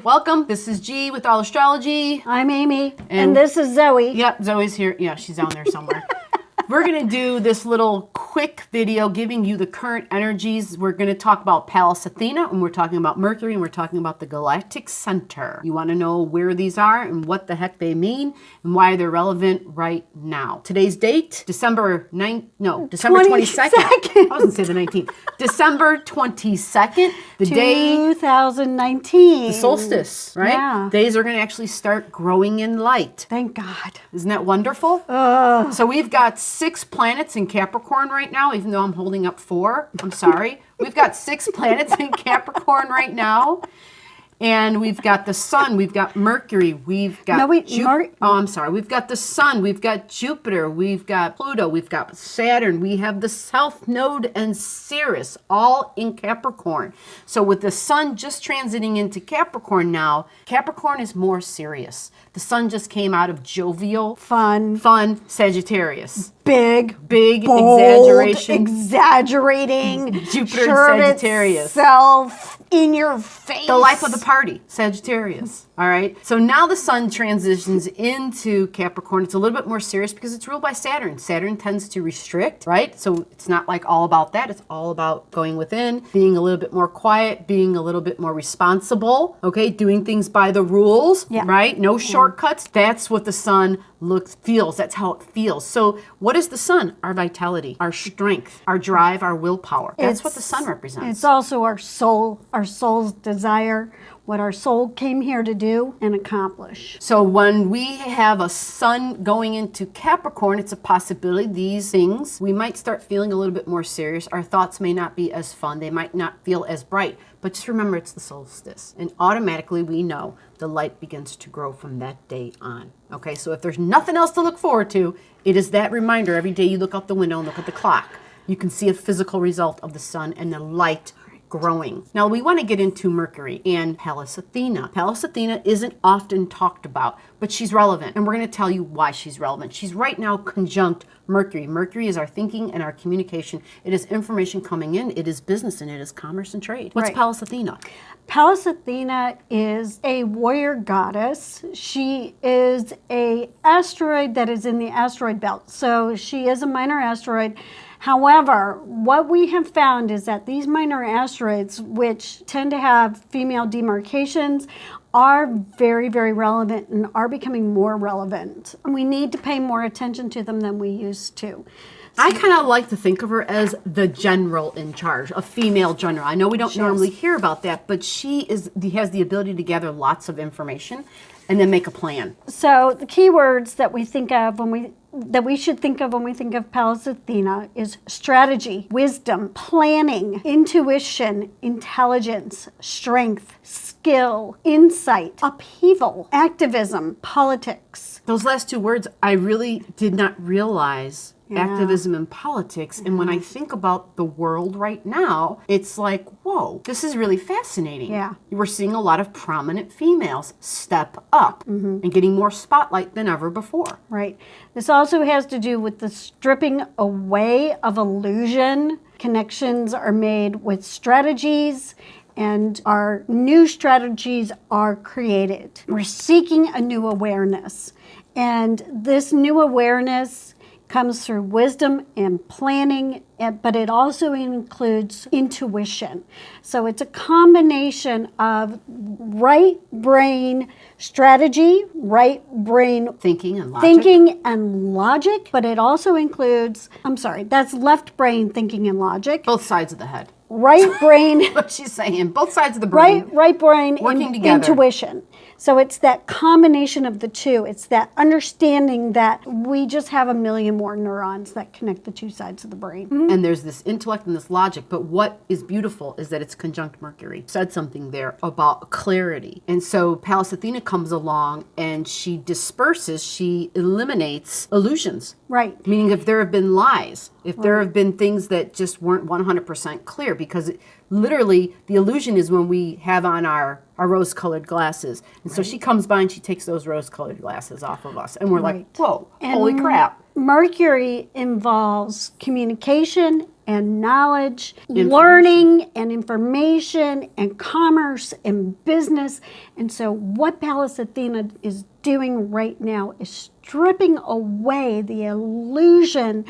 Welcome. This is G with All Astrology. I'm Amy, and this is Zoe. Yep, Zoe's here. Yeah, she's down there somewhere. We're going to do this little quick video giving you the current energies. We're going to talk about Pallas Athena, and we're talking about Mercury, and we're talking about the galactic center. You want to know where these are and what the heck they mean and why they're relevant right now. Today's date, December 22nd. I was going to say the 19th. December 22nd, the day 2019. the solstice, right? Yeah. Days are going to actually start growing in light. Thank God. Isn't that wonderful? So we've got 6 planets in Capricorn right now, even though I'm holding up 4. I'm sorry. We've got 6 planets in Capricorn right now. And we've got the sun, we've got Mercury, we've got we've got the sun, we've got Jupiter, we've got Pluto, we've got Saturn, we have the South Node and Sirius, all in Capricorn. So with the sun just transiting into Capricorn now, Capricorn is more serious. The sun just came out of jovial, fun Sagittarius. Big, bold, exaggerating, Jupiter sure and Sagittarius. Self in your face. The life of the party, Sagittarius. All right. So now the sun transitions into Capricorn. It's a little bit more serious because it's ruled by Saturn. Saturn tends to restrict, right? So it's not like all about that. It's all about going within, being a little bit more quiet, being a little bit more responsible, okay? Doing things by the rules, right? No shortcuts. That's what the sun feels. That's how it feels. So what is the sun? Our vitality, our strength, our drive, our willpower. That's what the sun represents. It's also our soul's desire, what our soul came here to do and accomplish. So when we have a sun going into Capricorn, it's a possibility these things, we might start feeling a little bit more serious. Our thoughts may not be as fun. They might not feel as bright. But just remember, it's the solstice. And automatically we know the light begins to grow from that day on. Okay, so if there's nothing else to look forward to, it is that reminder every day you look out the window and look at the clock. You can see a physical result of the sun and the light growing. Now we want to get into Mercury and Pallas Athena. Pallas Athena isn't often talked about, but she's relevant, and we're going to tell you why she's relevant. She's right now conjunct Mercury. Mercury is our thinking and our communication. It is information coming in. It is business, and it is commerce and trade. What's Pallas Athena? Pallas Athena is a warrior goddess. She is an asteroid that is in the asteroid belt. So she is a minor asteroid. However, what we have found is that these minor asteroids, which tend to have female demarcations, are very, very relevant and are becoming more relevant. We need to pay more attention to them than we used to. I kind of like to think of her as the general in charge, a female general. I know we don't normally hear about that, but she has the ability to gather lots of information and then make a plan. So the key words that we think of that we should think of when we think of Pallas Athena is strategy, wisdom, planning, intuition, intelligence, strength, skill, insight, upheaval, activism, politics. Those last 2 words, I really did not realize. Activism and politics. And when I think about the world right now, it's like, whoa, this is really fascinating. Yeah. We're seeing a lot of prominent females step up and getting more spotlight than ever before. Right. This also has to do with the stripping away of illusion. Connections are made with strategies, and our new strategies are created. We're seeking a new awareness. And this new awareness comes through wisdom and planning, but it also includes intuition. So it's a combination of right brain strategy, right brain thinking and logic, but it also includes, that's left brain thinking and logic. Both sides of the head. Right brain. What she's saying, both sides of the brain. Right brain working together. Intuition. So it's that combination of the two. It's that understanding that we just have a million more neurons that connect the 2 sides of the brain. And there's this intellect and this logic. But what is beautiful is that it's conjunct Mercury. Said something there about clarity. And so Pallas Athena comes along and she disperses, she eliminates illusions. Right. Meaning if there have been lies, if there have been things that just weren't 100% clear, because literally the illusion is when we have on our rose-colored glasses. And so she comes by and she takes those rose-colored glasses off of us. And we're like, whoa, holy crap. Mercury involves communication and knowledge, learning and information and commerce and business. And so what Pallas Athena is doing right now is stripping away the illusion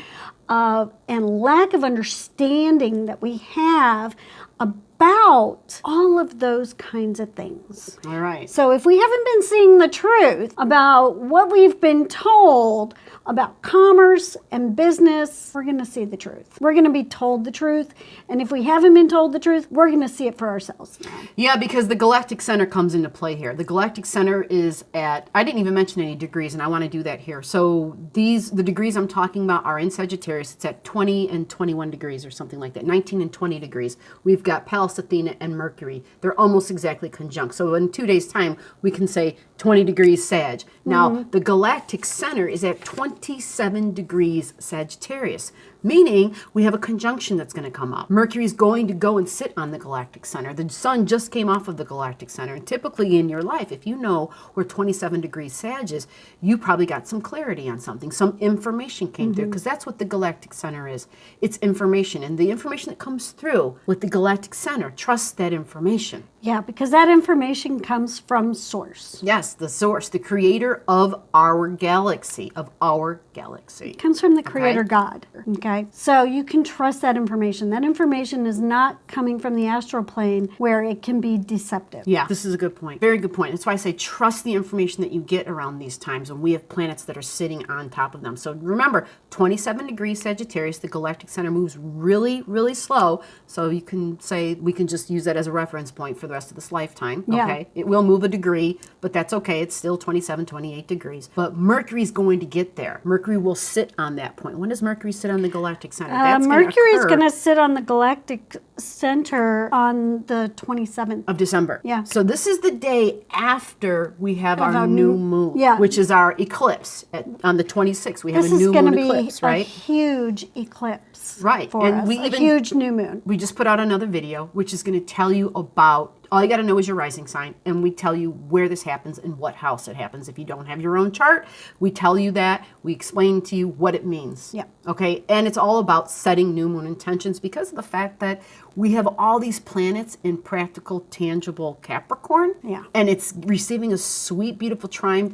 of and lack of understanding that we have about all of those kinds of things. All right. So if we haven't been seeing the truth about what we've been told about commerce and business, we're going to see the truth. We're going to be told the truth. And if we haven't been told the truth, we're going to see it for ourselves. Yeah, because the galactic center comes into play here. The galactic center is at, I didn't even mention any degrees, and I want to do that here. So the degrees I'm talking about are in Sagittarius. It's at 20 and 21 degrees or something like that, 19 and 20 degrees. We've got Pallas Athena and Mercury. They're almost exactly conjunct. So in 2 days' time, we can say 20 degrees Sag. Now, the galactic center is at 27 degrees Sagittarius, meaning we have a conjunction that's going to come up. Mercury is going to go and sit on the galactic center. The sun just came off of the galactic center. And typically in your life, if you know where 27 degrees Sag is, you probably got some clarity on something. Some information came through, because that's what the galactic center is. It's information. And the information that comes through with the galactic center, trust that information. Yeah, because that information comes from source. Yes, the source, the creator of our galaxy, It comes from the creator God. Okay. So you can trust that information. That information is not coming from the astral plane where it can be deceptive. Yeah, this is a good point. Very good point. That's why I say trust the information that you get around these times when we have planets that are sitting on top of them. So remember, 27 degrees Sagittarius, the galactic center moves really, really slow. So you can say, we can just use that as a reference point for the rest of this lifetime. Yeah. Okay. It will move a degree, but that's okay. It's still 27, 28 degrees. But Mercury's going to get there. Mercury will sit on that point. When does Mercury sit on the galactic center? Mercury is going to sit on the galactic center on the 27th of December. Yeah. So this is the day after we have our new- new moon, yeah. which is our eclipse on the 26th. We have This a is new going to moon be eclipse, a right? huge eclipse Right. for And us. we A even- huge new moon. We just put out another video, which is going to tell you about, all you got to know is your rising sign, and we tell you where this happens and what house it happens. If you don't have your own chart, we tell you that. We explain to you what it means. Yeah. Okay. And it's all about setting new moon intentions because of the fact that we have all these planets in practical, tangible Capricorn. Yeah. And it's receiving a sweet, beautiful trine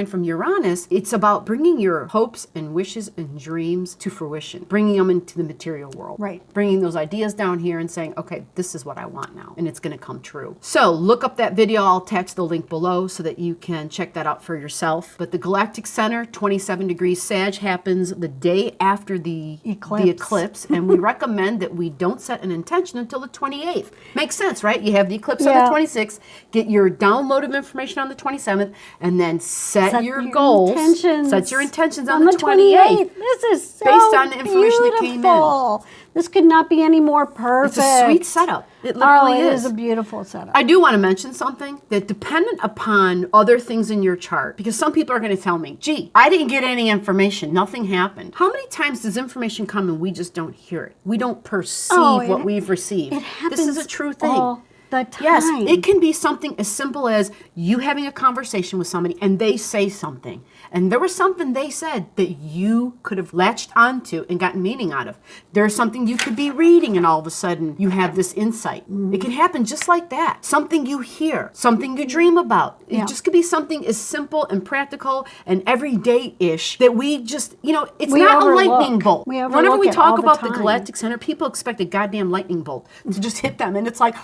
from Uranus. It's about bringing your hopes and wishes and dreams to fruition, bringing them into the material world. Right. Bringing those ideas down here and saying, okay, this is what I want now. And it's going to come true. So look up that video. I'll attach the link below so that you can check that out for yourself. But the galactic center, 27 degrees Sag, happens the day after the eclipse. And we recommend that we don't set an intention until the 28th. Makes sense, right? You have the eclipse on the 26th, get your download of information on the 27th, and then set your goals. Set your intentions on the 28th. This is so based on the information that came in. beautiful. This could not be any more perfect. It's a sweet setup. It literally it is. is a beautiful setup. I do want to mention something that dependent upon other things in your chart, because some people are going to tell me, gee, I didn't get any information. Nothing happened. How many times does information come and we just don't hear it? We don't perceive what we've received. It happens This is a true thing. all the time. Yes, it can be something as simple as you having a conversation with somebody and they say something. And there was something they said that you could have latched onto and gotten meaning out of. There's something you could be reading and all of a sudden you have this insight. It can happen just like that. Something you hear, something you dream about. It just could be something as simple and practical and everyday-ish that we just, it's not a lightning bolt. Whenever we talk about the galactic center, people expect a goddamn lightning bolt to just hit them. And it's like,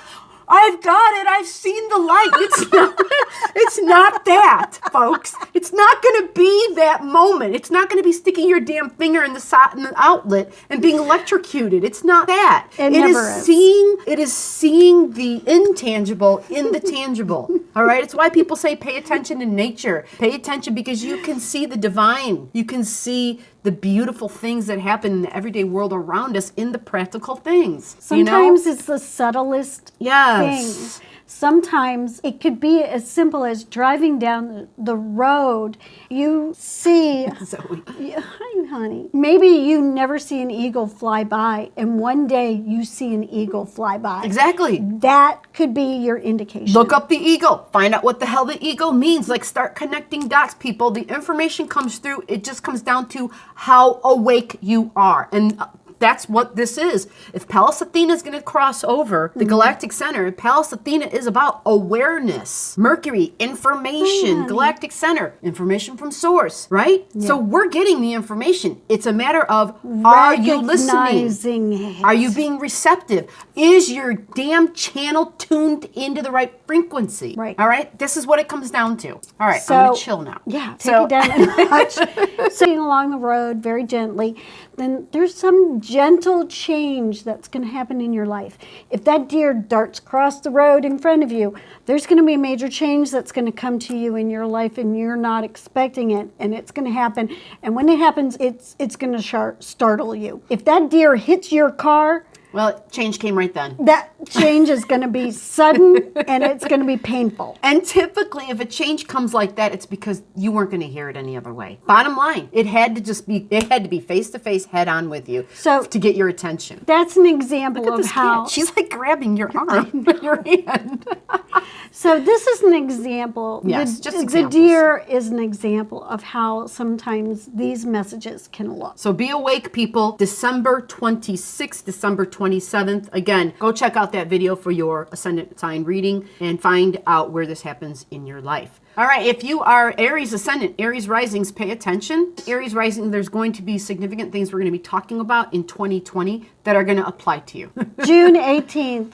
I've got it. I've seen the light. It's not that, folks. It's not going to be that moment. It's not going to be sticking your damn finger in the outlet and being electrocuted. It's not that. It never is. It is seeing the intangible in the tangible. All right? It's why people say pay attention to nature. Pay attention because you can see the divine. You can see the beautiful things that happen in the everyday world around us in the practical things. Sometimes it's the subtlest Yes. thing. Sometimes it could be as simple as driving down the road. You see, Zoe. hi, honey. Maybe you never see an eagle fly by, and one day you see an eagle fly by. Exactly. That could be your indication. Look up the eagle. Find out what the hell the eagle means. Like, start connecting dots, people. The information comes through. It just comes down to how awake you are. And That's what this is. If Pallas Athena is going to cross over the galactic center, Pallas Athena is about awareness. Mercury, information. Galactic center, information from source, right? So we're getting the information. It's a matter of, are you listening? Recognizing it. Are you being receptive? Is your damn channel tuned into the right frequency? Right. All right? This is what it comes down to. All right, So, I'm going to chill now. Yeah, take it down a notch. Sitting along the road very gently, then there's some gentle change that's going to happen in your life. If that deer darts across the road in front of you, there's going to be a major change that's going to come to you in your life, and you're not expecting it, and it's going to happen. And when it happens, it's going to startle you. If that deer hits your car, Well, change came right then. that change is going to be sudden and it's going to be painful. And typically, if a change comes like that, it's because you weren't going to hear it any other way. Bottom line, it had to be face to face, head on with you, So- to get your attention. That's an example Look at of this how. cat. She's like grabbing your arm, your hand. So this is an example. Yes, the, just the examples. deer is an example of how sometimes these messages can look. So be awake, people. December 26th, December 27th. Again, go check out that video for your ascendant sign reading and find out where this happens in your life. All right, if you are Aries ascendant, Aries risings, pay attention. Aries rising, there's going to be significant things we're going to be talking about in 2020 that are going to apply to you. June 18th,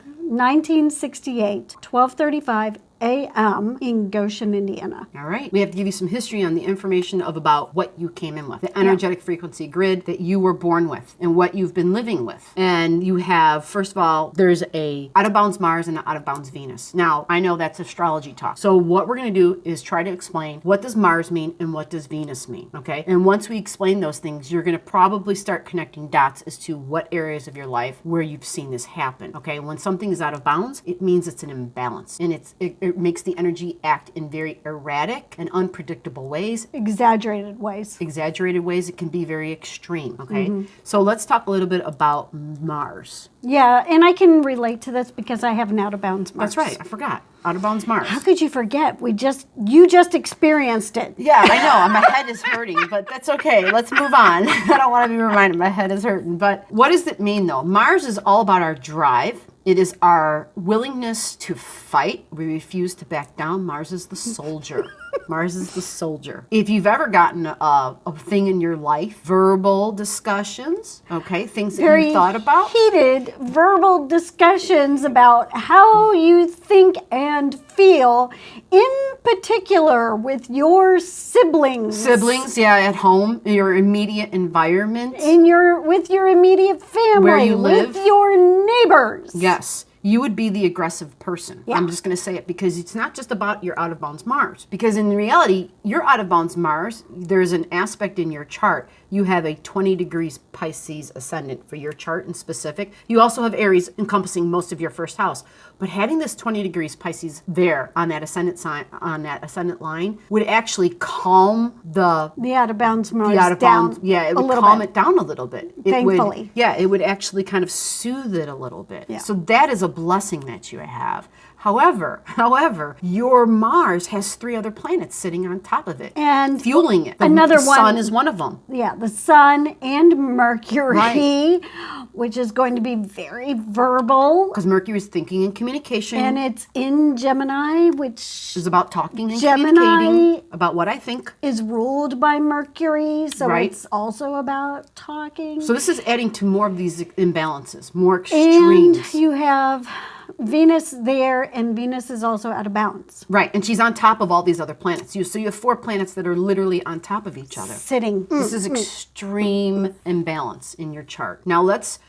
1968, 12:35 a.m. in Goshen, Indiana. All right. We have to give you some history on the information of about what you came in with, the energetic frequency grid that you were born with and what you've been living with. And you have, first of all, there's a out of bounds Mars and an out of bounds Venus. Now, I know that's astrology talk. So what we're going to do is try to explain what does Mars mean and what does Venus mean, okay? And once we explain those things, you're going to probably start connecting dots as to what areas of your life where you've seen this happen, okay? When something is out of bounds, it means it's an imbalance, and it makes the energy act in very erratic and unpredictable ways. Exaggerated ways. Exaggerated ways, it can be very extreme, okay? So let's talk a little bit about Mars. Yeah, and I can relate to this because I have an out of bounds Mars. That's right, I forgot. Out of bounds Mars. How could you forget? You just experienced it. Yeah, I know. My head is hurting, but that's okay. Let's move on. I don't want to be reminded my head is hurting. But what does it mean, though? Mars is all about our drive. It is our willingness to fight. We refuse to back down. Mars is the soldier. Mars is the soldier. If you've ever gotten a thing in your life, verbal discussions, okay, things that Very you thought about. heated verbal discussions about how you think and feel, in particular with your siblings. Siblings, yeah, at home, your immediate environment. With your immediate family, Where you live. with your neighbors. Yes, you would be the aggressive person. Yeah. I'm just going to say it because it's not just about your out of bounds Mars. Because in reality, your out of bounds Mars, there's an aspect in your chart. You have a 20 degrees Pisces ascendant for your chart in specific. You also have Aries encompassing most of your first house. But having this 20 degrees Pisces there on that ascendant sign, on that ascendant line, would actually calm the out of bounds Mars out of down bounds. Yeah, it a would little calm bit. it down a little bit. Thankfully. It would actually kind of soothe it a little bit. Yeah. So that is a blessing that you have. However, your Mars has 3 other planets sitting on top of it And fueling it. another the one- Sun is one of them. Yeah, the Sun and Mercury, Right. which is going to be very verbal. Because Mercury is thinking and communication. And it's in Gemini, which is about talking and Gemini communicating about what I think. is ruled by Mercury, so Right. it's also about talking. So this is adding to more of these imbalances, more and extremes. you have Venus there, and Venus is also out of bounds. Right, and she's on top of all these other planets. So you have 4 planets that are literally on top of each other. Sitting. This is extreme imbalance in your chart. Now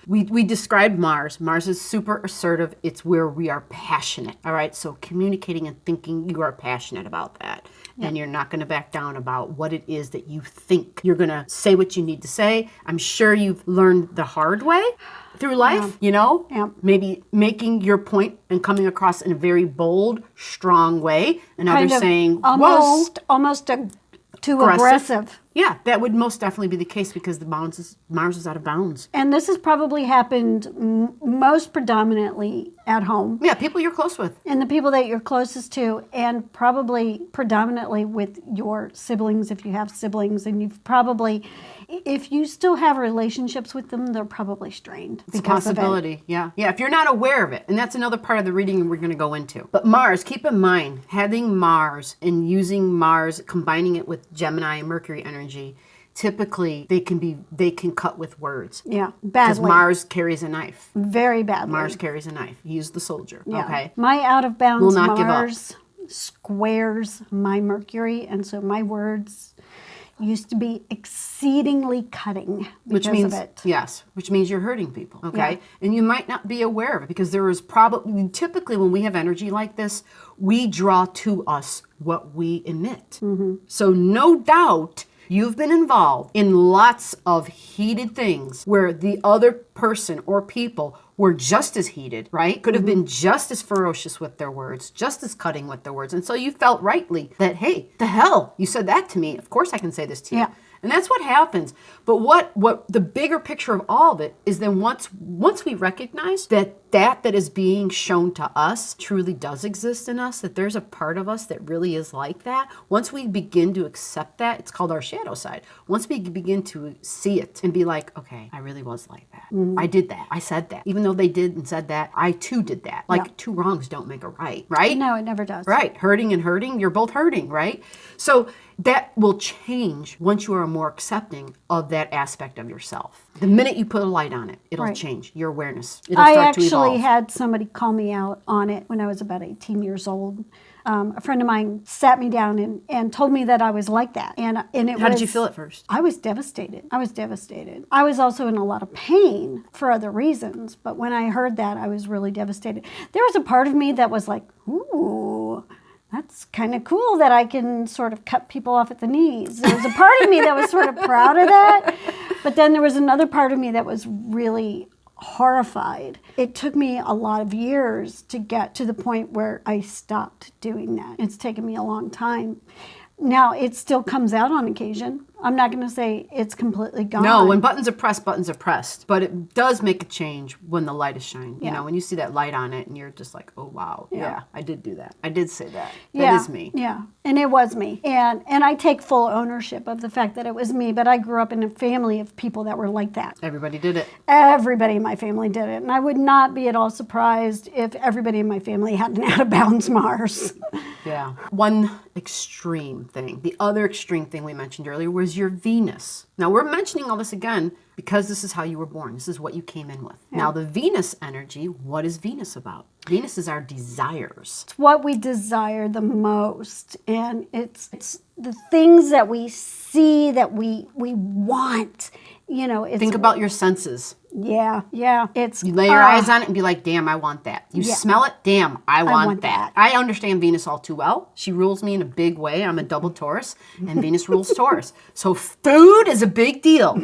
we described Mars. Mars is super assertive. It's where we are passionate. All right, so communicating and thinking, you are passionate about that. And you're not going to back down about what it is that you think. You're going to say what you need to say. I'm sure you've learned the hard way through life, Yeah. maybe making your point and coming across in a very bold, strong way. And Kind others of saying, almost too aggressive. Yeah, that would most definitely be the case because Mars is out of bounds. And this has probably happened most predominantly at home. Yeah, people you're close with. And the people that you're closest to, and probably predominantly with your siblings, if you have siblings, and you've probably, if you still have relationships with them, they're probably strained. It's a possibility, yeah. Yeah, if you're not aware of it. And that's another part of the reading we're going to go into. But Mars, keep in mind, having Mars and using Mars, combining it with Gemini and Mercury energy, typically they can cut with words. Yeah, Because badly. Mars carries a knife. Very badly. Mars carries a knife. He's the soldier, Yeah. okay? My out of bounds Will not give up. Mars squares my Mercury, and so my words used to be exceedingly cutting because Which means, of it. yes, which means you're hurting people, okay? Yeah. And you might not be aware of it because there is probably, typically when we have energy like this, we draw to us what we emit. Mm-hmm. So no doubt you've been involved in lots of heated things where the other person or people were just as heated, right? Could have been just as ferocious with their words, just as cutting with their words. And so you felt rightly that, hey, the hell, you said that to me. Of course I can say this to you. Yeah. And that's what happens. But what the bigger picture of all of it is then once we recognize that is being shown to us truly does exist in us, that there's a part of us that really is like that, once we begin to accept that, it's called our shadow side. Once we begin to see it and be like, okay, I really was like that. I did that. I said that. Even though they did and said that, I too did that. Like Yeah. two wrongs don't make a right, right? No, it never does. Right. Hurting and hurting, you're both hurting, right? So that will change once you are more accepting of that aspect of yourself. The minute you put a light on it, it'll Right. change your awareness. It'll I start to actually evolve. had somebody call me out on it when I was about 18 years old. A friend of mine sat me down and told me that I was like that. And it How was, did you feel at first? I was devastated. I was devastated. I was also in a lot of pain for other reasons. But when I heard that, I was really devastated. There was a part of me that was like, ooh, that's kind of cool that I can sort of cut people off at the knees. There was a part of me that was sort of proud of that. But then there was another part of me that was really horrified. It took me a lot of years to get to the point where I stopped doing that. It's taken me a long time. Now, it still comes out on occasion. I'm not going to say it's completely gone. No, when buttons are pressed. But it does make a change when the light is shining. You Yeah. know, when you see that light on it and you're just like, oh, wow. Yeah, I did do that. I did say that. Yeah, That is me. Yeah, and it was me. And I take full ownership of the fact that it was me, but I grew up in a family of people that were like that. Everybody did it. Everybody in my family did it. And I would not be at all surprised if everybody in my family had an out of bounds Mars. Yeah. One extreme thing. The other extreme thing we mentioned earlier was your Venus. Now, we're mentioning all this again because this is how you were born. This is what you came in with. Yeah. Now, the Venus energy, what is Venus about? Venus is our desires. It's what we desire the most. And it's the things that we see that we want. You know, it's Think about your senses. yeah. It's You lay your eyes on it and be like, damn, I want that. You Yeah. smell it, damn, I want want that. that. I understand Venus all too well. She rules me in a big way. I'm a double Taurus, and Venus rules Taurus. So food is a big deal.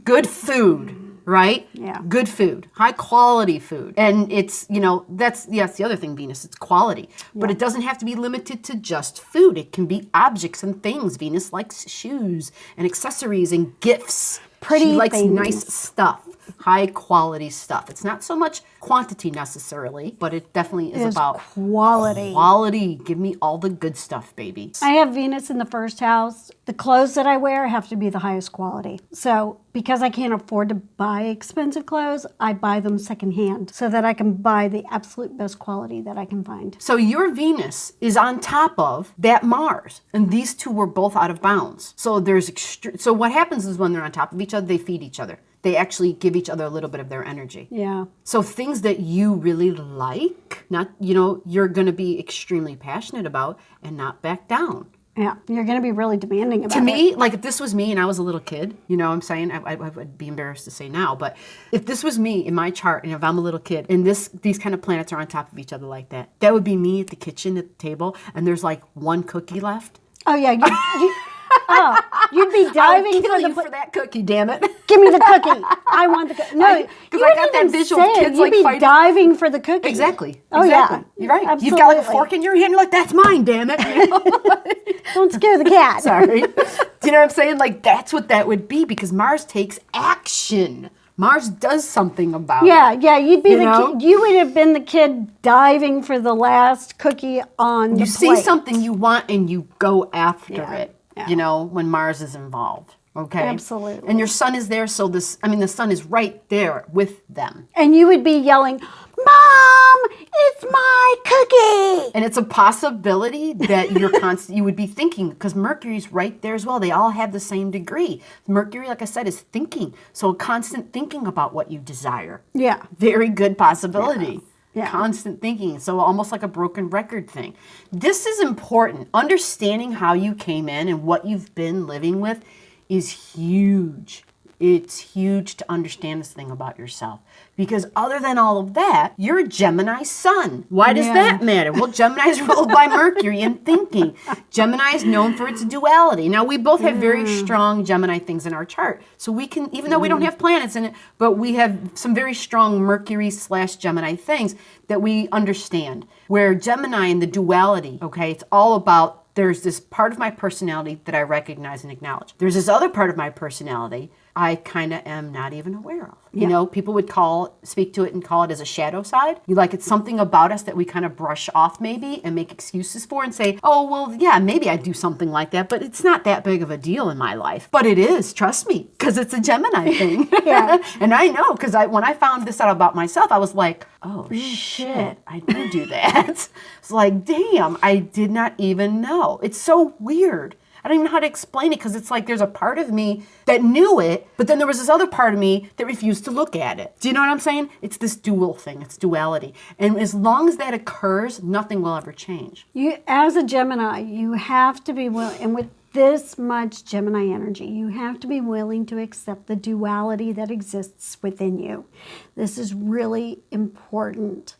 Good food, right? Yeah. Good food, high quality food. And it's, you know, that's the other thing, Venus, it's quality. But it doesn't have to be limited to just food. It can be objects and things. Venus likes shoes and accessories and gifts. Pretty She likes things. nice stuff, high quality stuff. It's not so much quantity necessarily, but it definitely is It's about quality. quality. Give me all the good stuff, baby. I have Venus in the first house. The clothes that I wear have to be the highest quality. So because I can't afford to buy expensive clothes, I buy them secondhand so that I can buy the absolute best quality that I can find. So your Venus is on top of that Mars, and these two were both out of bounds. So there's so what happens is when they're on top of each other, they feed each other. They actually give each other a little bit of their energy. Yeah. So things that you really like, not, you know, you're going to be extremely passionate about and not back down. Yeah. You're going to be really demanding about To it. me, like if this was me and I was a little kid, you know what I'm saying? I would be embarrassed to say now, but if this was me in my chart and if I'm a little kid and these kind of planets are on top of each other like that, that would be me at the kitchen at the table and there's like one cookie left. Oh, yeah. You'd be diving I'll kill for you the for that cookie, damn it. Give me the cookie. I want the cookie. No, I got that visual of kids You'd like be fighting. diving for the cookie. Exactly. Oh, exactly. yeah. You're right. Absolutely. You've got like a fork in your hand. You're like, that's mine, damn it. You know? Don't scare the cat. Sorry. Do you know what I'm saying? Like, that's what that would be, because Mars takes action. Mars does something about it. Yeah, you'd be You the know? kid, you would have been the kid diving for the last cookie on the You see plate. something you want and you go after it, yeah. you know, when Mars is involved. Okay? Absolutely. And your sun is there, so the sun is right there with them. And you would be yelling, "Mom, it's my cookie!" And it's a possibility that you would be thinking, because Mercury's right there as well. They all have the same degree. Mercury, like I said, is thinking. So constant thinking about what you desire. Yeah. Very good possibility. Yeah. Constant thinking. So almost like a broken record thing. This is important. Understanding how you came in and what you've been living with is huge. It's huge to understand this thing about yourself. Because other than all of that, you're a Gemini sun. Why does that matter? Well, Gemini is ruled by Mercury and thinking. Gemini is known for its duality. Now, we both have very strong Gemini things in our chart. So we can, even though we don't have planets in it, but we have some very strong Mercury/Gemini things that we understand. Where Gemini and the duality, okay, it's all about, there's this part of my personality that I recognize and acknowledge. There's this other part of my personality I kind of am not even aware of. You know, people would speak to it and call it as a shadow side. It's something about us that we kind of brush off maybe and make excuses for and say, oh, well, yeah, maybe I do something like that, but it's not that big of a deal in my life. But it is, trust me, because it's a Gemini thing. And I know, because when I found this out about myself, I was like, oh, shit, I do that. It's like, damn, I did not even know. It's so weird. I don't even know how to explain it, because it's like there's a part of me that knew it, but then there was this other part of me that refused to look at it. Do you know what I'm saying? It's this dual thing. It's duality. And as long as that occurs, nothing will ever change. You, as a Gemini, you have to be willing, and with this much Gemini energy, you have to be willing to accept the duality that exists within you. This is really important,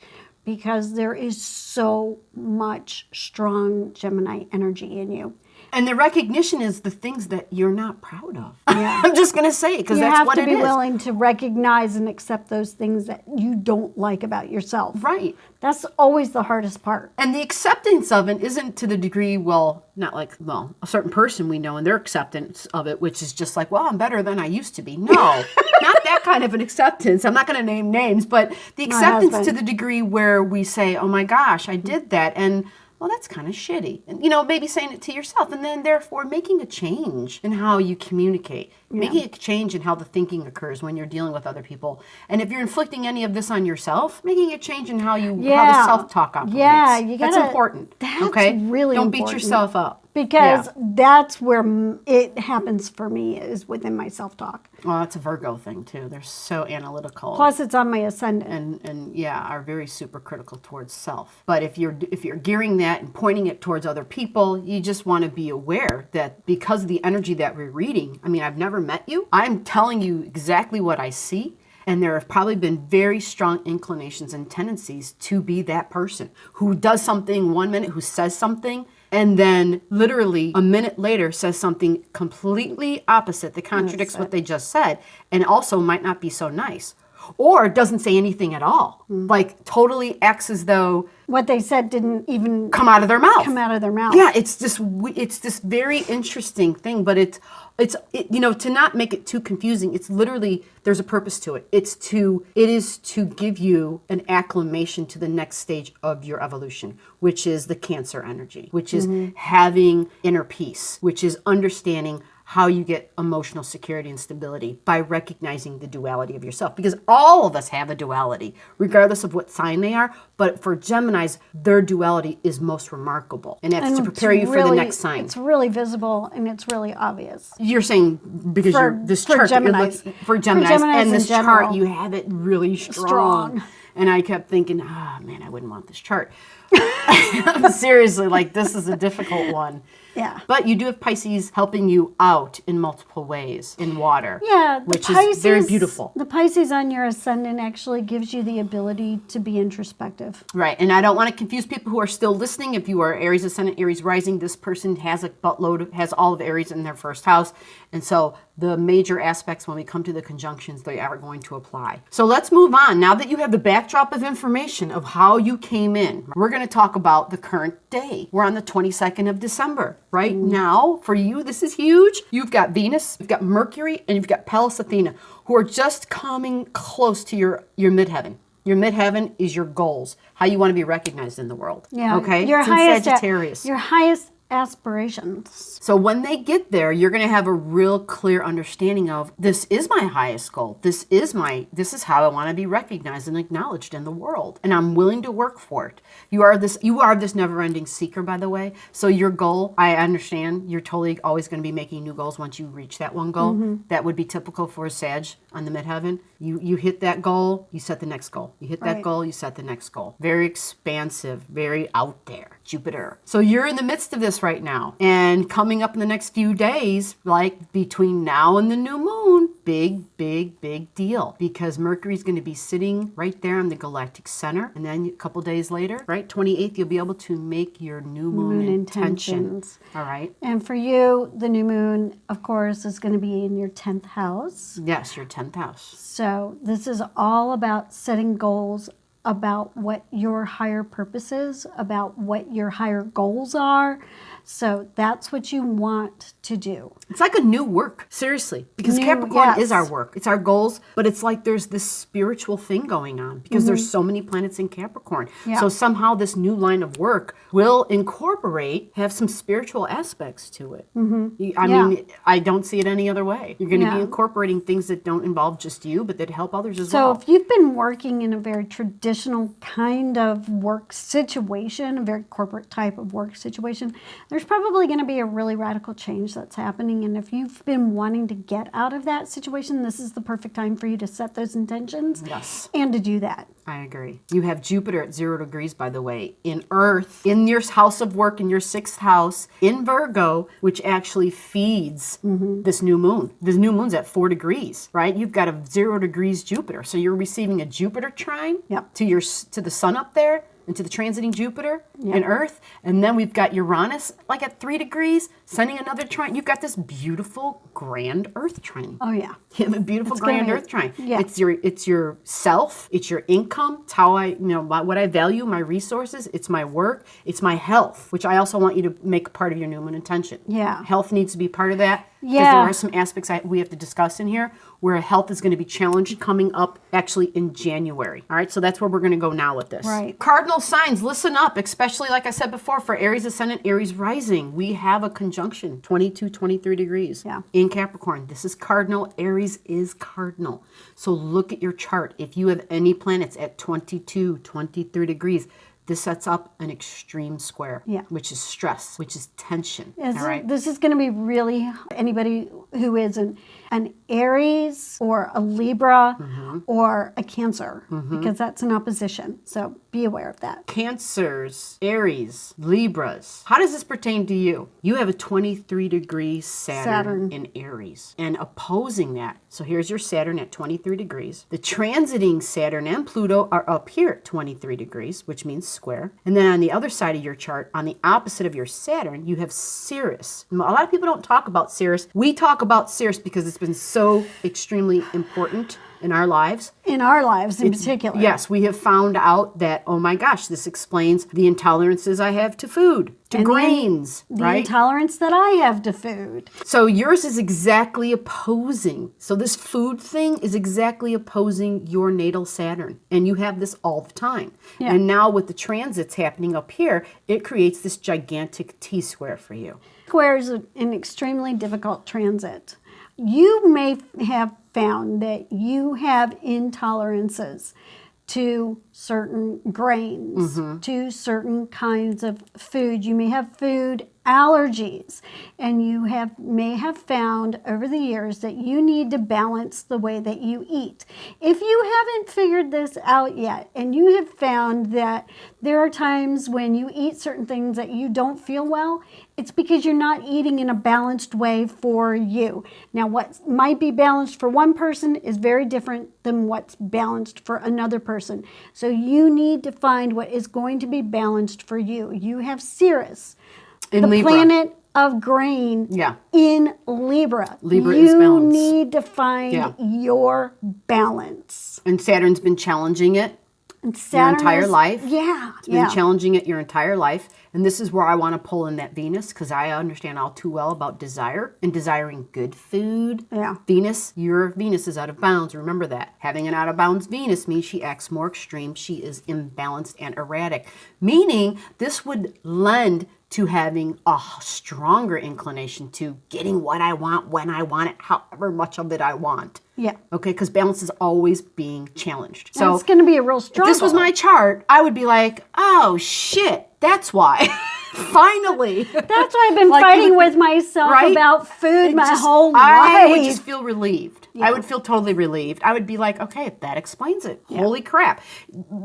because there is so much strong Gemini energy in you. And the recognition is the things that you're not proud of. Yeah. I'm just going to say it, because that's what it is. You have to be willing to recognize and accept those things that you don't like about yourself. Right. That's always the hardest part. And the acceptance of it isn't to the degree, not like, a certain person we know and their acceptance of it, which is just like, well, I'm better than I used to be. No, not that kind of an acceptance. I'm not going to name names, but the acceptance to the degree where we say, oh my gosh, I did that. And well, that's kind of shitty. And, maybe saying it to yourself, and then therefore making a change in how you communicate, making a change in how the thinking occurs when you're dealing with other people. And if you're inflicting any of this on yourself, making a change in how the self-talk operates. Yeah, that's important. That's really Don't important. beat yourself up. Because that's where it happens for me, is within my self-talk. Well, that's a Virgo thing too. They're so analytical. Plus, it's on my ascendant. And are very super critical towards self. But if you're gearing that and pointing it towards other people, you just want to be aware that because of the energy that we're reading, I've never met you. I'm telling you exactly what I see. And there have probably been very strong inclinations and tendencies to be that person who does something 1 minute, who says something, and then literally a minute later says something completely opposite that contradicts what they just said, and also might not be so nice. Or doesn't say anything at all. Like totally acts as though what they said didn't even come out of their mouth. Yeah, it's this very interesting thing, but it's to not make it too confusing. It's literally, there's a purpose to it. It is to give you an acclimation to the next stage of your evolution, which is the Cancer energy, which is having inner peace, which is understanding how you get emotional security and stability by recognizing the duality of yourself. Because all of us have a duality, regardless of what sign they are. But for Geminis, their duality is most remarkable. And that's to prepare you for the next sign. It's really visible and it's really obvious. You're saying because for Geminis. For Geminis and this chart, you have it really strong. And I kept thinking, man, I wouldn't want this chart. Seriously, like this is a difficult one. Yeah. But you do have Pisces helping you out in multiple ways in water. Yeah. Which is very beautiful. The Pisces on your ascendant actually gives you the ability to be introspective. Right. And I don't want to confuse people who are still listening. If you are Aries ascendant, Aries rising, this person has a buttload, has all of Aries in their first house. And so the major aspects when we come to the conjunctions they are going to apply. So let's move on. Now that you have the backdrop of information of how you came in, we're going to talk about the current day. We're on the 22nd of December. Right now, for you, this is huge. You've got Venus, you've got Mercury, and you've got Pallas Athena, who are just coming close to your midheaven. Your midheaven is your goals, how you want to be recognized in the world. Yeah. Okay? Your It's in highest Sagittarius. Your highest aspirations. So when they get there, you're going to have a real clear understanding of this is my highest goal. This is how I want to be recognized and acknowledged in the world. And I'm willing to work for it. You are this never-ending seeker, by the way. So your goal, I understand you're totally always going to be making new goals once you reach that one goal. That would be typical for a Sag on the midheaven. You hit that goal, you set the next goal. You hit that goal, you set the next goal. Very expansive, very out there. Jupiter. So you're in the midst of this right now. And coming up in the next few days, like between now and the new moon, big deal. Because Mercury's going to be sitting right there in the galactic center. And then a couple days later, right, 28th, you'll be able to make your new moon intention. All right. And for you, the new moon, of course, is going to be in your 10th house. Yes, your 10th house. So this is all about setting goals, about what your higher purpose is, about what your higher goals are. So that's what you want to do. It's like a new work, seriously, because Capricorn is our work. It's our goals, but it's like there's this spiritual thing going on because there's so many planets in Capricorn. Yeah. So somehow this new line of work will have some spiritual aspects to it. I mean, I don't see it any other way. You're going to be incorporating things that don't involve just you, but that help others as well. So if you've been working in a very traditional kind of work situation, a very corporate type of work situation, there's probably going to be a really radical change that's happening. And if you've been wanting to get out of that situation, this is the perfect time for you to set those intentions. Yes. And to do that. I agree. You have Jupiter at 0 degrees, by the way, in Earth, in your house of work, in your 6th house, in Virgo, which actually feeds this new moon. This new moon's at 4 degrees, right? You've got a 0 degrees Jupiter. So you're receiving a Jupiter trine to the sun up there, and to the transiting Jupiter and Earth. And then we've got Uranus like at 3 degrees, sending another trine. You've got this beautiful grand Earth trine. Oh, yeah. You have a beautiful grand Earth trine. Yeah. It's your self, it's your income, it's how what I value, my resources, it's my work, it's my health, which I also want you to make part of your new moon intention. Yeah. Health needs to be part of that. Because Yeah. there are some aspects we have to discuss in here where health is going to be challenged coming up actually in January. All right, so that's where we're going to go now with this. Right. Cardinal signs, listen up, especially like I said before, for Aries ascendant, Aries rising. We have a conjunction, 22, 23 degrees in Capricorn. This is cardinal. Aries is cardinal. So look at your chart. If you have any planets at 22, 23 degrees, this sets up an extreme square, which is stress, which is tension. All right? This is going to be really anybody who is an Aries or a Libra or a Cancer, because that's an opposition. So be aware of that. Cancers, Aries, Libras. How does this pertain to you? You have a 23 degree Saturn in Aries and opposing that. So here's your Saturn at 23 degrees. The transiting Saturn and Pluto are up here at 23 degrees, which means square. And then on the other side of your chart, on the opposite of your Saturn, you have Ceres. A lot of people don't talk about Ceres. We talk about Ceres because it's been so extremely important in our lives. In our lives in particular. Yes, we have found out that, oh my gosh, this explains the intolerances I have to food, to grains, the intolerance that I have to food. So yours is exactly opposing. So this food thing is exactly opposing your natal Saturn. And you have this all the time. Yeah. And now with the transits happening up here, it creates this gigantic T-square for you. Square is an extremely difficult transit. You may have found that you have intolerances to certain grains, to certain kinds of food. You may have food allergies, and you may have found over the years that you need to balance the way that you eat. If you haven't figured this out yet, and you have found that there are times when you eat certain things that you don't feel well, it's because you're not eating in a balanced way for you. Now, what might be balanced for one person is very different than what's balanced for another person. So you need to find what is going to be balanced for you. You have Ceres, the planet of grain Yeah. in Libra. Libra is balance. You need to find Yeah. your balance. And Saturn's been challenging it And your Saturn entire is- life. Yeah. It's been challenging it your entire life. And this is where I want to pull in that Venus, because I understand all too well about desire and desiring good food. Yeah. Venus, your Venus is out of bounds. Remember that. Having an out of bounds Venus means she acts more extreme. She is imbalanced and erratic. Meaning this would lend to having a stronger inclination to getting what I want when I want it, however much of it I want. Yeah. Okay, because balance is always being challenged. So it's going to be a real struggle. If this was my chart, I would be like, oh shit, that's why. Finally. That's why I've been Like, fighting with myself right? about food my whole I would life. just feel relieved. I would feel totally relieved. I would be like, okay, that explains it. Holy crap.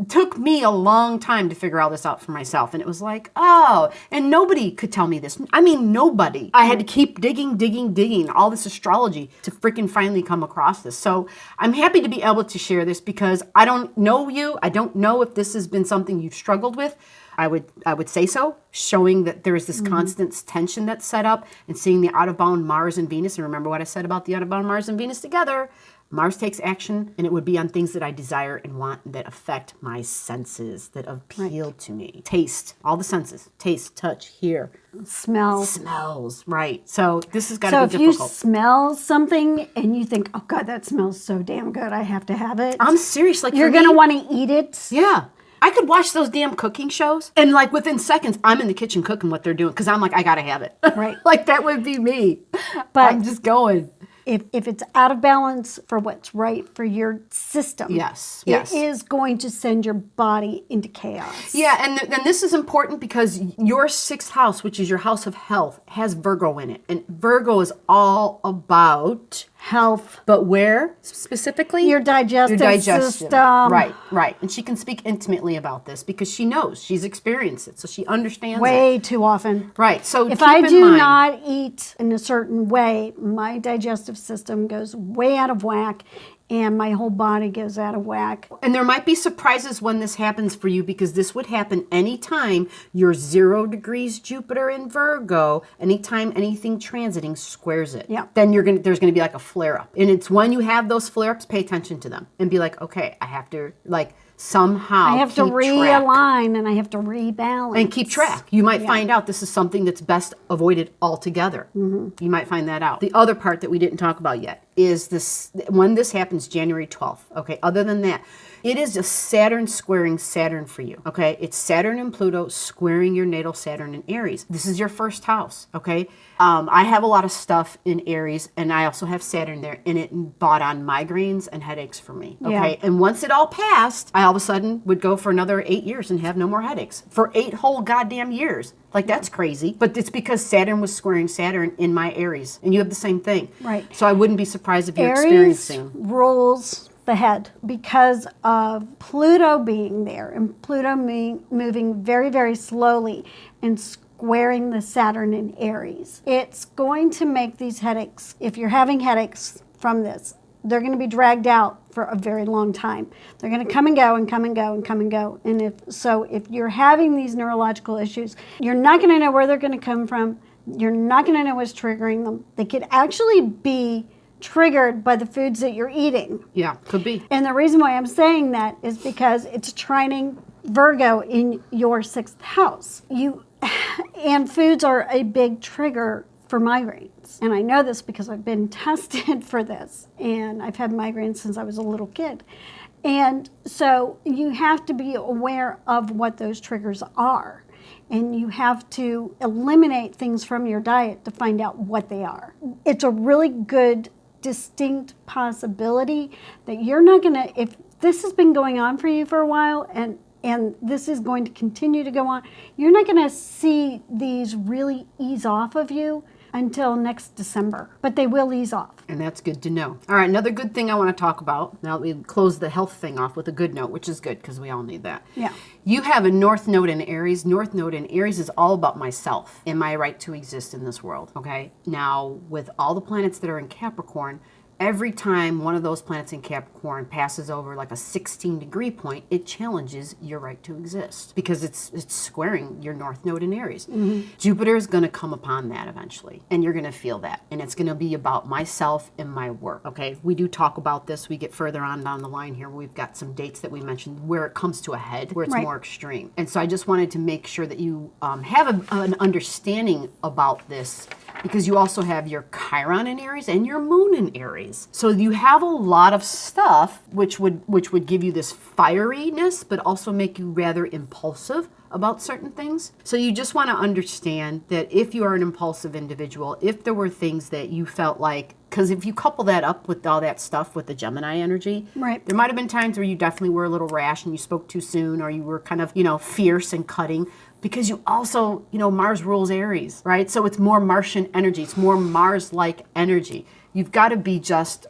Took me a long time to figure all this out for myself. And it was like, oh, and nobody could tell me this. I mean, nobody. I had to keep digging, all this astrology to freaking finally come across this. So I'm happy to be able to share this because I don't know you. I don't know if this has been something you've struggled with. I would say so, showing that there is this constant tension that's set up and seeing the out-of-bound Mars and Venus. And remember what I said about the out-of-bound Mars and Venus together. Mars takes action, and it would be on things that I desire and want that affect my senses, that appeal to me. Taste, all the senses. Taste, touch, hear. Smell. Smells, right. So this has got So to if be difficult. you smell something and you think, oh God, that smells so damn good, I have to have it. I'm serious. Like You're for going to me- want to eat it. Yeah. I could watch those damn cooking shows and like within seconds, I'm in the kitchen cooking what they're doing because I'm like, I got to have it. Right. Like that would be me. But I'm just going. If it's out of balance for what's right for your system, Yes. it is going to send your body into chaos. Yeah, and this is important because your sixth house, which is your house of health, has Virgo in it. And Virgo is all about Health. but where specifically? Your digestive system. Right. And she can speak intimately about this because she knows. She's experienced it. So she understands it. Way too often. Right. So If keep I in do mind, not eat in a certain way, my digestive system goes way out of whack and my whole body goes out of whack. and there might be surprises when this happens for you because this would happen anytime you're 0 degrees Jupiter in Virgo, anytime anything transiting squares it. Yeah. Then there's gonna be like a flare up. And it's when you have those flare ups, pay attention to them and be like, okay, I have to like somehow I have to keep track. realign and I have to rebalance. And keep track. You might find out this is something that's best avoided altogether. You might find that out. The other part that we didn't talk about yet is this, when this happens January 12th. Okay, other than that, it is just Saturn squaring Saturn for you. Okay, it's Saturn and Pluto squaring your natal Saturn in Aries. This is your first house. Okay, I have a lot of stuff in Aries and I also have Saturn there and it brought on migraines and headaches for me. Okay, Yeah. and once it all passed, I all of a sudden would go for another 8 years and have no more headaches for 8 whole goddamn years. Like that's crazy. But it's because Saturn was squaring Saturn in my Aries. And you have the same thing. Right. So I wouldn't be surprised if you're Aries experiencing. rules the head because of Pluto being there and Pluto moving very, very slowly and squaring the Saturn in Aries. It's going to make these headaches, if you're having headaches from this, they're going to be dragged out for a very long time. They're going to come and go and come and go and come and go. And if you're having these neurological issues, you're not going to know where they're going to come from. You're not going to know what's triggering them. They could actually be triggered by the foods that you're eating. Yeah, could be. And the reason why I'm saying that is because it's trining Virgo in your 6th house. And foods are a big trigger for migraines. And I know this because I've been tested for this. And I've had migraines since I was a little kid. And so you have to be aware of what those triggers are. And you have to eliminate things from your diet to find out what they are. It's a really good, distinct possibility that you're not going to, if this has been going on for you for a while and this is going to continue to go on, you're not going to see these really ease off of you until next December, but they will ease off. And that's good to know. All right, another good thing I want to talk about. Now we close the health thing off with a good note, which is good because we all need that. Yeah. You have a North Node in Aries. North Node in Aries is all about myself and my right to exist in this world, okay? Now, with all the planets that are in Capricorn, every time one of those planets in Capricorn passes over like a 16-degree point, it challenges your right to exist because it's squaring your North Node in Aries. Jupiter is going to come upon that eventually, and you're going to feel that. And it's going to be about myself and my work, okay? We do talk about this. We get further on down the line here. We've got some dates that we mentioned where it comes to a head, where it's more extreme. And so I just wanted to make sure that you have an understanding about this, because you also have your Chiron in Aries and your Moon in Aries. So you have a lot of stuff which would give you this fieriness, but also make you rather impulsive about certain things. So you just want to understand that if you are an impulsive individual, if there were things that you felt like, because if you couple that up with all that stuff with the Gemini energy, there might have been times where you definitely were a little rash and you spoke too soon, or you were kind of, fierce and cutting. Because you also, Mars rules Aries, right? So it's more Martian energy. It's more Mars-like energy. You've got to be just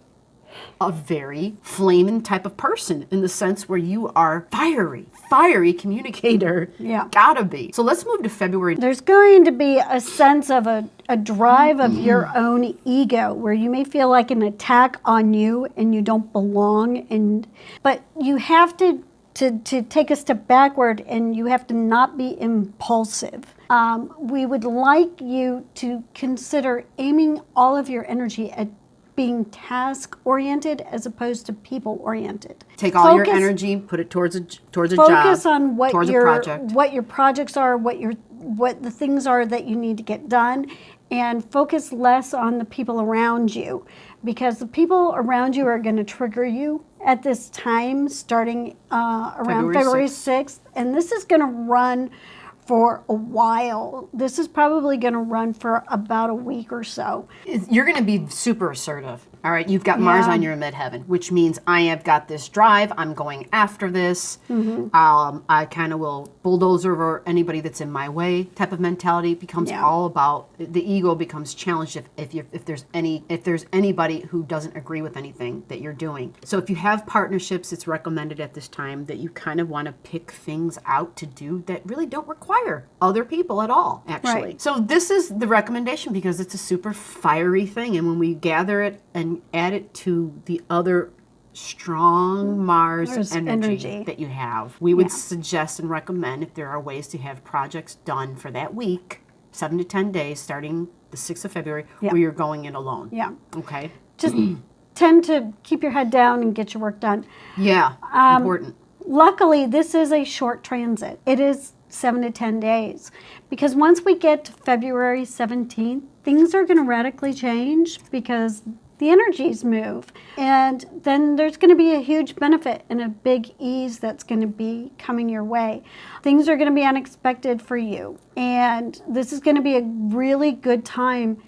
a very flaming type of person in the sense where you are fiery communicator. Yeah. Gotta be. So let's move to February. There's going to be a sense of a drive of your own ego where you may feel like an attack on you and you don't belong. But you have to take a step backward, and you have to not be impulsive. We would like you to consider aiming all of your energy at being task-oriented as opposed to people-oriented. Take all your energy, put it towards a job, focus on what towards a project. What your projects are, what the things are that you need to get done, and focus less on the people around you, because the people around you are going to trigger you at this time, starting around February 6th. And this is going to run for a while. This is probably going to run for about a week or so. You're going to be super assertive. All right, you've got Mars on your midheaven, which means I have got this drive. I'm going after this. I kind of will bulldoze over anybody that's in my way. Type of mentality becomes all about the ego becomes challenged if there's anybody who doesn't agree with anything that you're doing. So if you have partnerships, it's recommended at this time that you kind of want to pick things out to do that really don't require other people at all. Actually, so this is the recommendation because it's a super fiery thing, and when we gather it and add it to the other strong Mars energy that you have, we would suggest and recommend, if there are ways to have projects done for that week, 7 to 10 days, starting the 6th of February, where you're going in alone. Yeah. Okay. Just tend to keep your head down and get your work done. Yeah. Important. Luckily, this is a short transit. It is 7 to 10 days. Because once we get to February 17th, things are going to radically change because the energies move. And then there's going to be a huge benefit and a big ease that's going to be coming your way. Things are going to be unexpected for you. And this is going to be a really good time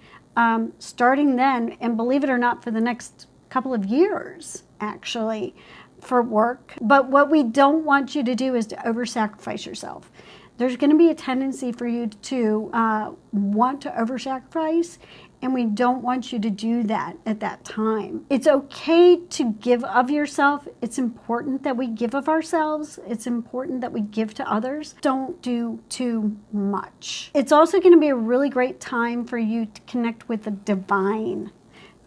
starting then, and believe it or not, for the next couple of years, actually, for work. But what we don't want you to do is to over-sacrifice yourself. There's going to be a tendency for you to want to over-sacrifice, and we don't want you to do that at that time. It's okay to give of yourself. It's important that we give of ourselves. It's important that we give to others. Don't do too much. It's also going to be a really great time for you to connect with the divine,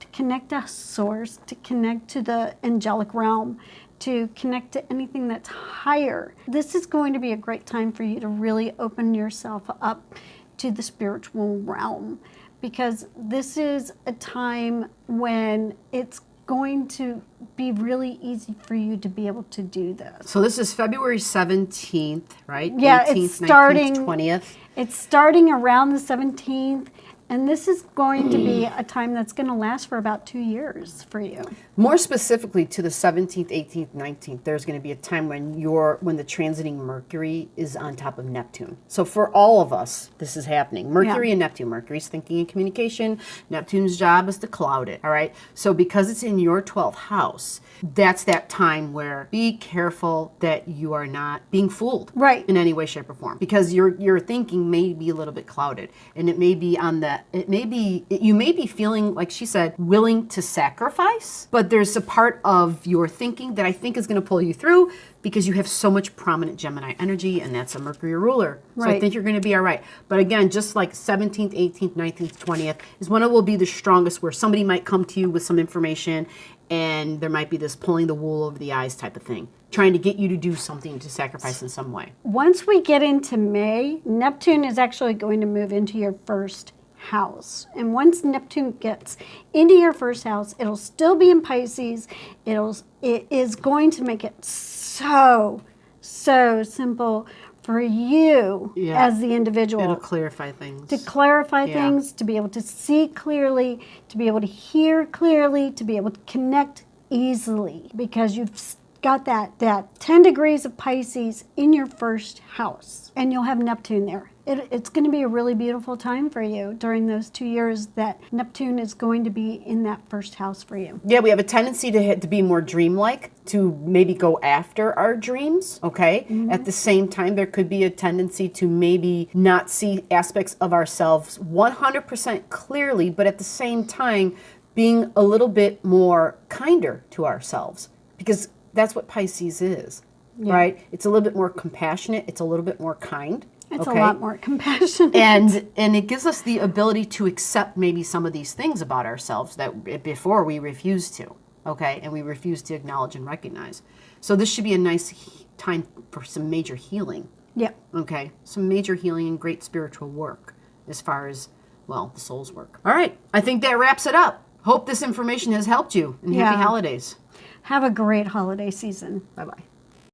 to connect to source, to connect to the angelic realm, to connect to anything that's higher. This is going to be a great time for you to really open yourself up to the spiritual realm, because this is a time when it's going to be really easy for you to be able to do this. So this is February 17th, right? Yeah, 18th, it's starting 19th, 20th. It's starting around the 17th. And this is going to be a time that's going to last for about 2 years for you. More specifically to the 17th, 18th, 19th, there's going to be a time when the transiting Mercury is on top of Neptune. So for all of us, this is happening. Mercury and Neptune. Mercury's thinking and communication. Neptune's job is to cloud it, all right? So because it's in your 12th house, that's that time where be careful that you are not being fooled in any way, shape, or form. Because your thinking may be a little bit clouded, and it may be on the that. You may be feeling, like she said, willing to sacrifice, but there's a part of your thinking that I think is going to pull you through because you have so much prominent Gemini energy, and that's a Mercury ruler. So I Right. think you're going to be all right. But again, just like 17th, 18th, 19th, 20th is when it will be the strongest, where somebody might come to you with some information and there might be this pulling the wool over the eyes type of thing, trying to get you to do something, to sacrifice in some way. Once we get into May, Neptune is actually going to move into your first house. And once Neptune gets into your first house, it'll still be in Pisces. It is going to make it so simple for you as the individual. It'll clarify things. To clarify things, to be able to see clearly, to be able to hear clearly, to be able to connect easily, because you've got that 10 degrees of Pisces in your first house, and you'll have Neptune there. It's going to be a really beautiful time for you during those 2 years that Neptune is going to be in that first house for you. Yeah, we have a tendency to be more dreamlike, to maybe go after our dreams, okay? At the same time, there could be a tendency to maybe not see aspects of ourselves 100% clearly, but at the same time, being a little bit more kinder to ourselves, because that's what Pisces is, right? It's a little bit more compassionate. It's a little bit more kind. It's a lot more compassionate. And it gives us the ability to accept maybe some of these things about ourselves that before we refuse to, okay? And we refuse to acknowledge and recognize. So this should be a nice time for some major healing. Yeah. Okay? Some major healing and great spiritual work as far as, well, the soul's work. All right. I think that wraps it up. Hope this information has helped you. And happy holidays. Have a great holiday season. Bye-bye.